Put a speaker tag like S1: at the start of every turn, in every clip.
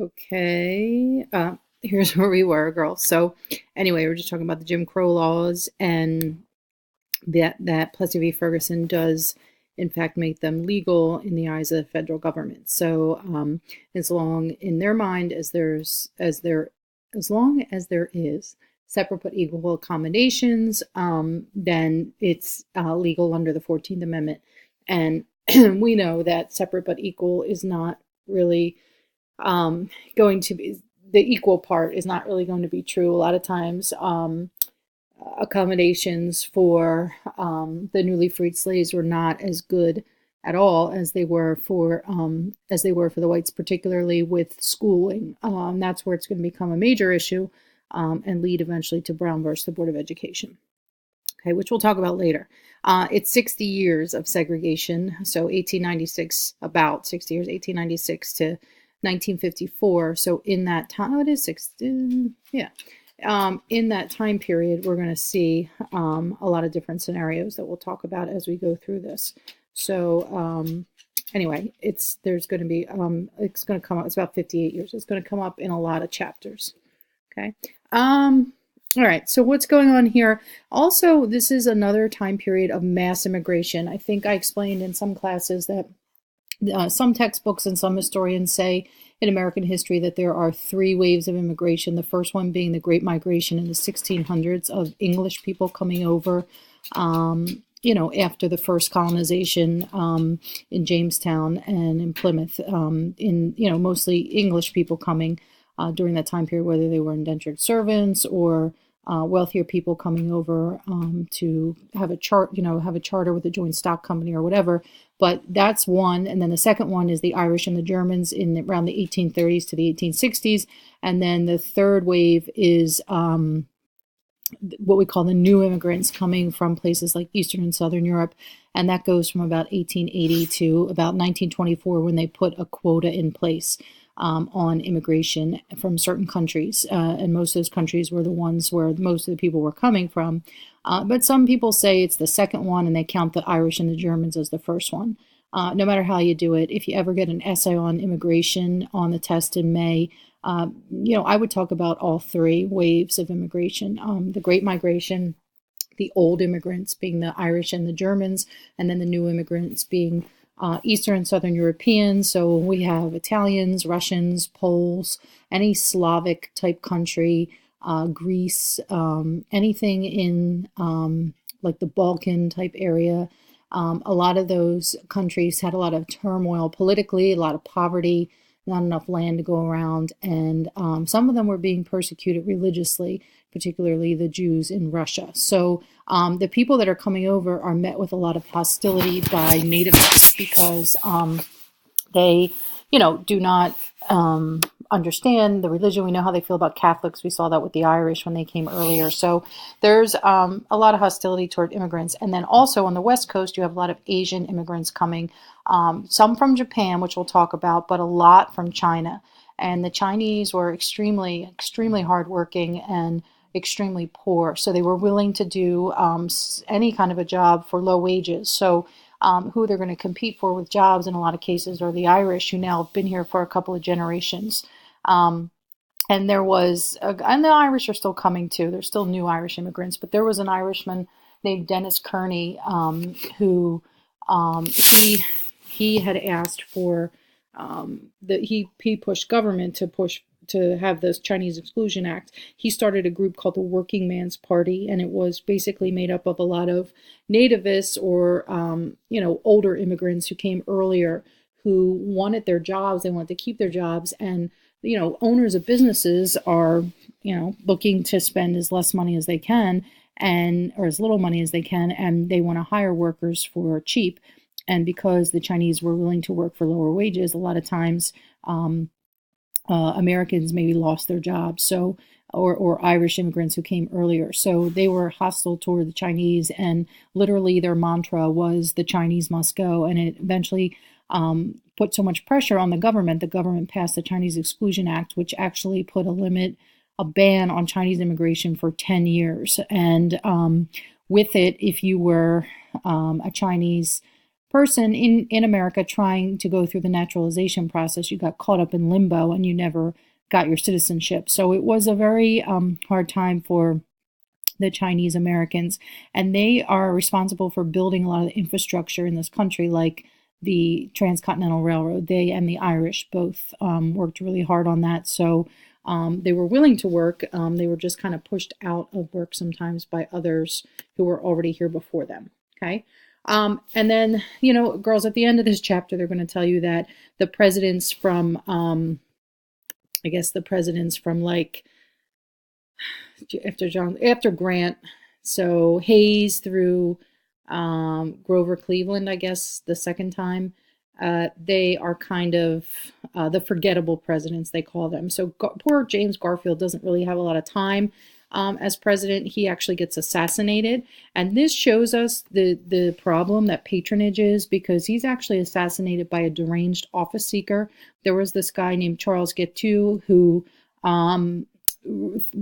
S1: Okay. Here's where we were, girl. So, anyway, we're just talking about the Jim Crow laws, and that Plessy v. Ferguson does, in fact, make them legal in the eyes of the federal government. So, as long in their mind as long as there is separate but equal accommodations, then it's legal under the 14th Amendment. And we know that separate but equal is not really going to be the equal part is not really going to be true. A lot of times, accommodations for the newly freed slaves were not as good at all as they were for the whites, particularly with schooling. That's where it's going to become a major issue and lead eventually to Brown versus the Board of Education. Okay, which we'll talk about later. It's 60 years of segregation, so 1896, about 60 years, 1896 to 1954. So in that time, it is 60, yeah. In that time period, we're going to see a lot of different scenarios that we'll talk about as we go through this. So anyway, there's going to be it's going to come up. It's about 58 years. It's going to come up in a lot of chapters. Okay. All right, so what's going on here? Also, this is another time period of mass immigration. I think I explained in some classes that some textbooks and some historians say in American history that there are three waves of immigration. The first one being the Great Migration in the 1600s of English people coming over, after the first colonization in Jamestown and in Plymouth, mostly English people coming during that time period, whether they were indentured servants or wealthier people coming over to have a charter with a joint stock company or whatever. But that's one. And then the second one is the Irish and the Germans in around the 1830s to the 1860s. And then the third wave is what we call the new immigrants coming from places like Eastern and Southern Europe. And that goes from about 1880 to about 1924 when they put a quota in place on immigration from certain countries. And most of those countries were the ones where most of the people were coming from. But some people say it's the second one, and they count the Irish and the Germans as the first one. No matter how you do it, if you ever get an essay on immigration on the test in May, I would talk about all three waves of immigration. The Great Migration, the old immigrants being the Irish and the Germans, and then the new immigrants being Eastern and Southern Europeans. So we have Italians, Russians, Poles, any Slavic type country, Greece, anything in like the Balkan type area. A lot of those countries had a lot of turmoil politically, a lot of poverty, not enough land to go around, and some of them were being persecuted religiously, particularly the Jews in Russia. So the people that are coming over are met with a lot of hostility by nativists because they, do not understand the religion. We know how they feel about Catholics. We saw that with the Irish when they came earlier. So there's a lot of hostility toward immigrants. And then also on the West Coast, you have a lot of Asian immigrants coming, some from Japan, which we'll talk about, but a lot from China. And the Chinese were extremely, extremely hardworking and extremely poor. So they were willing to do any kind of a job for low wages. So who they're going to compete for with jobs in a lot of cases are the Irish, who now have been here for a couple of generations. And and the Irish are still coming too. There's still new Irish immigrants, but there was an Irishman named Dennis Kearney who he had asked for he pushed government to have this Chinese Exclusion Act. He started a group called the Working Man's Party, and it was basically made up of a lot of nativists or older immigrants who came earlier, who wanted their jobs. They wanted to keep their jobs, and owners of businesses are looking to spend as less money as they can or as little money as they can, and they want to hire workers for cheap. And because the Chinese were willing to work for lower wages, a lot of times Americans maybe lost their jobs, or Irish immigrants who came earlier. So they were hostile toward the Chinese, and literally their mantra was "the Chinese must go." And it eventually put so much pressure on the government. The government passed the Chinese Exclusion Act, which actually put a ban on Chinese immigration for 10 years. And with it, if you were a Chinese person in America trying to go through the naturalization process. You got caught up in limbo and you never got your citizenship. So it was a very hard time for the Chinese Americans, and they are responsible for building a lot of the infrastructure in this country, like the Transcontinental Railroad. They and the Irish both worked really hard on that. So they were willing to work. They were just kind of pushed out of work sometimes by others who were already here before them. Okay. And then, girls, at the end of this chapter, they're going to tell you that the presidents from, the presidents from like after Grant, so Hayes through Grover Cleveland, I guess the second time, they are kind of the forgettable presidents, they call them. So poor James Garfield doesn't really have a lot of time as president. He actually gets assassinated, and this shows us the problem that patronage is, because he's actually assassinated by a deranged office seeker. There was this guy named Charles Guiteau who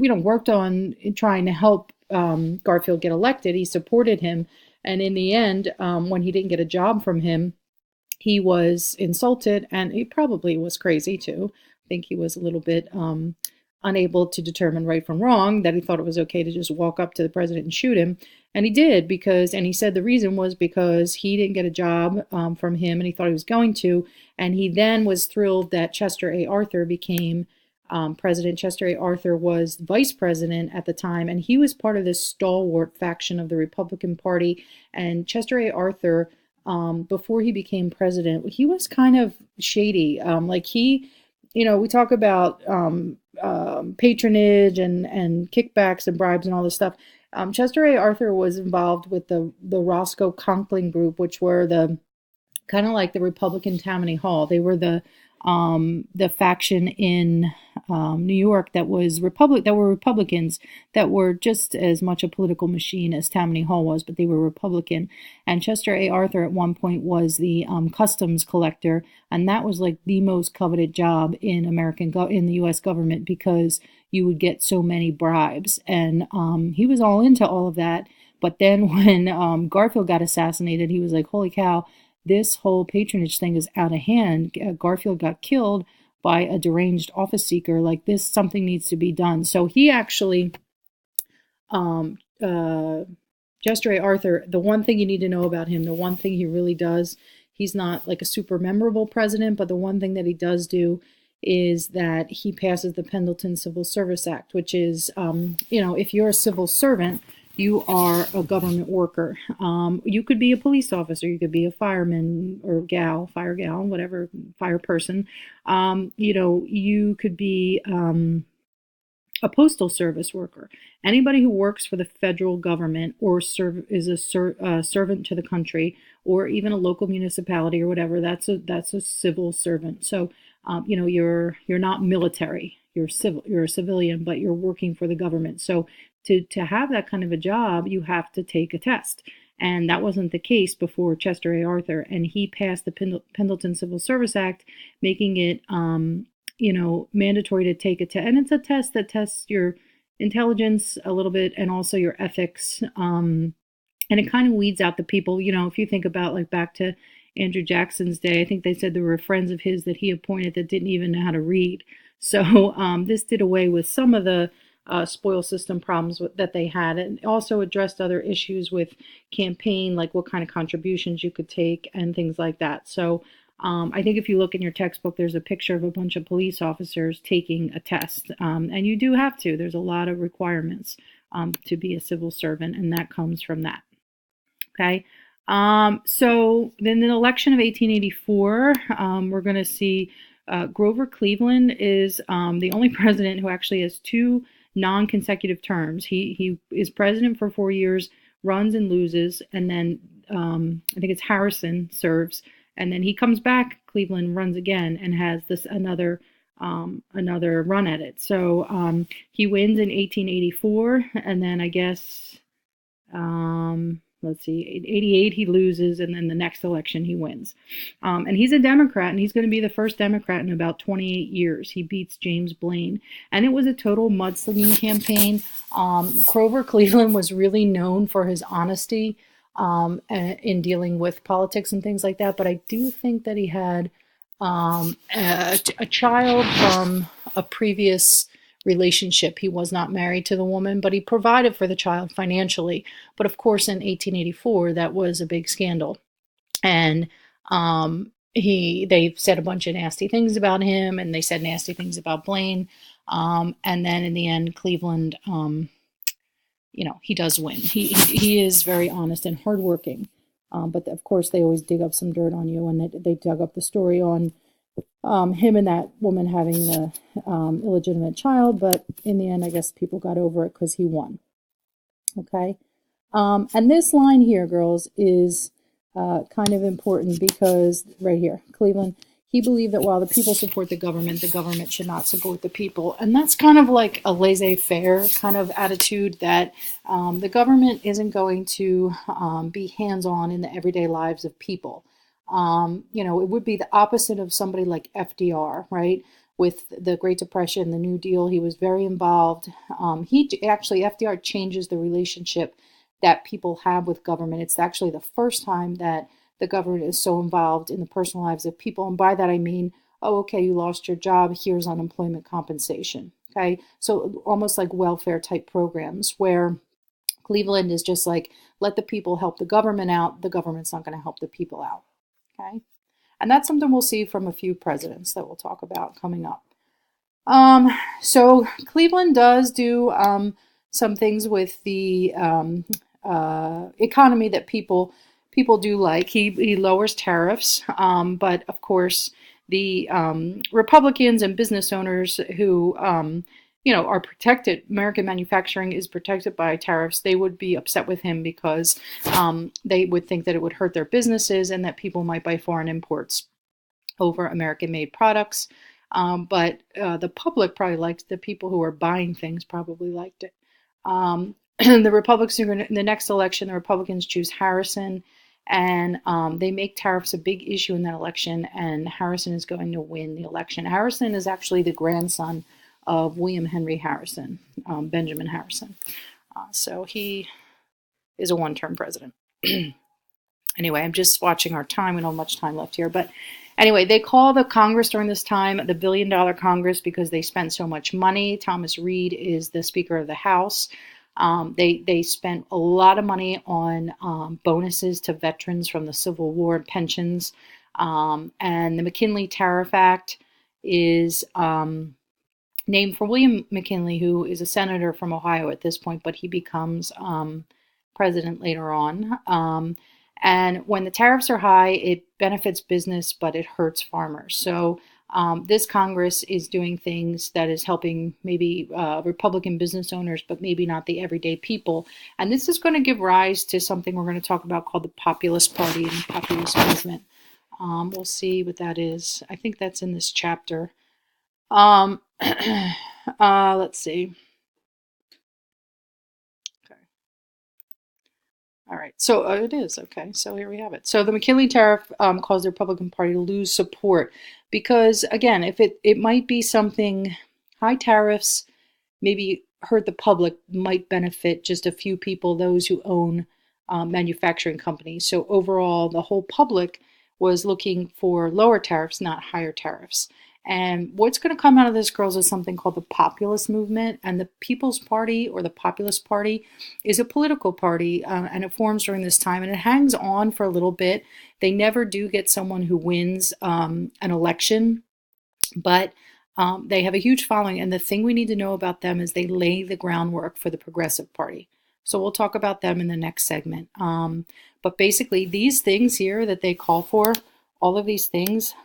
S1: worked on trying to help Garfield get elected. He supported him, and in the end, when he didn't get a job from him, he was insulted, and he probably was crazy too. I think he was a little bit unable to determine right from wrong, that he thought it was okay to just walk up to the president and shoot him. And he did, and he said the reason was because he didn't get a job from him, and he thought he was going to. And he then was thrilled that Chester A. Arthur became president. Chester A. Arthur was vice president at the time, and he was part of this stalwart faction of the Republican Party. And Chester A. Arthur, before he became president, he was kind of shady. We talk about patronage and kickbacks and bribes and all this stuff. Chester A. Arthur was involved with the Roscoe Conkling group, which were the kind of like the Republican Tammany Hall. They were the faction in New York that were Republicans, that were just as much a political machine as Tammany Hall was, but they were Republican. And Chester A. Arthur at one point was the customs collector, and that was like the most coveted job in in the U.S. government, because you would get so many bribes. And he was all into all of that. But then when Garfield got assassinated, he was like, "Holy cow! This whole patronage thing is out of hand. Garfield got killed by a deranged office seeker. Like this, something needs to be done." So he actually, Chester A. Arthur, the one thing you need to know about him, the one thing he really does, he's not like a super memorable president, but the one thing that he does do is that he passes the Pendleton Civil Service Act, which is, if you're a civil servant, you are a government worker. You could be a police officer, you could be a fireman or fire gal, whatever, fire person. You could be a postal service worker. Anybody who works for the federal government or is a servant to the country, or even a local municipality or whatever, that's a civil servant. So, you're not military. You're a civilian, but you're working for the government. So to have that kind of a job, you have to take a test. And that wasn't the case before Chester A. Arthur. And he passed the Pendleton Civil Service Act, making it, mandatory to take a test. And it's a test that tests your intelligence a little bit, and also your ethics. And it kind of weeds out the people, if you think about like back to Andrew Jackson's day, I think they said there were friends of his that he appointed that didn't even know how to read. So this did away with some of the spoil system problems that they had, and also addressed other issues with campaign, like what kind of contributions you could take and things like that. So I think if you look in your textbook, there's a picture of a bunch of police officers taking a test, and you do have to. There's a lot of requirements to be a civil servant, and that comes from that. Okay. So then in the election of 1884, we're going to see Grover Cleveland is the only president who actually has two non-consecutive terms. He is president for 4 years, runs and loses, and then I think it's Harrison serves, and then he comes back, Cleveland runs again, and has this another run at it. So he wins in 1884, and then I guess let's see, in 88 he loses, and then the next election he wins. And he's a Democrat, and he's going to be the first Democrat in about 28 years. He beats James Blaine. And it was a total mudslinging campaign. Grover Cleveland was really known for his honesty. in dealing with politics and things like that. But I do think that he had a child from a previous relationship. He was not married to the woman, but he provided for the child financially. But of course, in 1884, that was a big scandal. And they said a bunch of nasty things about him, and they said nasty things about Blaine. And then in the end, Cleveland, he does win. He is very honest and hardworking. But of course, they always dig up some dirt on you, and they dug up the story on him and that woman having the illegitimate child. But in the end, I guess people got over it because he won. Okay. And this line here, girls, is kind of important because right here, Cleveland, he believed that while the people support the government should not support the people. And that's kind of like a laissez-faire kind of attitude that the government isn't going to be hands-on in the everyday lives of people. It would be the opposite of somebody like FDR, right? With the Great Depression, the New Deal, he was very involved. FDR changes the relationship that people have with government. It's actually the first time that the government is so involved in the personal lives of people. And by that, I mean, oh, okay, you lost your job, here's unemployment compensation. Okay. So almost like welfare type programs where Cleveland is just like, let the people help the government out. The government's not going to help the people out. Okay. And that's something we'll see from a few presidents that we'll talk about coming up. So Cleveland does do some things with the economy that people do like. He lowers tariffs, but of course the Republicans and business owners who are protected. American manufacturing is protected by tariffs. They would be upset with him because they would think that it would hurt their businesses and that people might buy foreign imports over American-made products. But the public probably liked the people who are buying things probably liked it. The Republicans in the next election, the Republicans choose Harrison, and they make tariffs a big issue in that election, and Harrison is going to win the election. Harrison is actually the grandson of William Henry Harrison, Benjamin Harrison. So he is a one-term president. Anyway, I'm just watching our time. We don't have much time left here, but anyway, they call the Congress during this time the $1 billion Congress because they spent so much money. Thomas Reed is the Speaker of the House. They spent a lot of money on bonuses to veterans from the Civil War, pensions, and the McKinley Tariff Act is named for William McKinley, who is a senator from Ohio at this point, but he becomes president later on. And when the tariffs are high, it benefits business, but it hurts farmers. So this Congress is doing things that is helping maybe Republican business owners, but maybe not the everyday people. And this is going to give rise to something we're going to talk about called the Populist Party and the Populist Movement. We'll see what that is. I think that's in this chapter. Let's see. All right, so it is. Okay, so here we have it. So the McKinley tariff caused the Republican Party to lose support because, again, if it might be something, high tariffs maybe hurt the public, might benefit just a few people, those who own manufacturing companies. So overall, the whole public was looking for lower tariffs, not higher tariffs. And what's going to come out of this, girls, is something called the populist movement. And the People's Party or the Populist Party is a political party, and it forms during this time. And it hangs on for a little bit. They never do get someone who wins an election, but they have a huge following. And the thing we need to know about them is they lay the groundwork for the Progressive Party. So we'll talk about them in the next segment. But basically, these things here that they call for, all of these things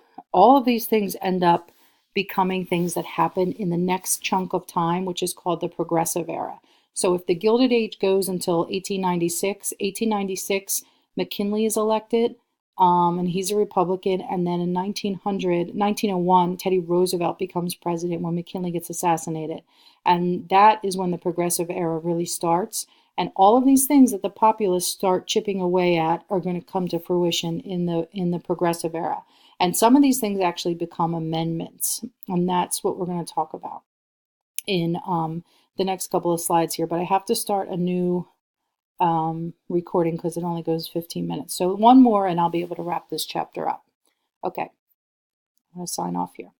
S1: end up becoming things that happen in the next chunk of time, which is called the Progressive Era. So if the Gilded Age goes until 1896, McKinley is elected, and he's a Republican. And then in 1901, Teddy Roosevelt becomes president when McKinley gets assassinated. And that is when the Progressive Era really starts. And all of these things that the populists start chipping away at are going to come to fruition in the Progressive Era. And some of these things actually become amendments. And that's what we're going to talk about in the next couple of slides here. But I have to start a new recording because it only goes 15 minutes. So one more and I'll be able to wrap this chapter up. Okay, I'm going to sign off here.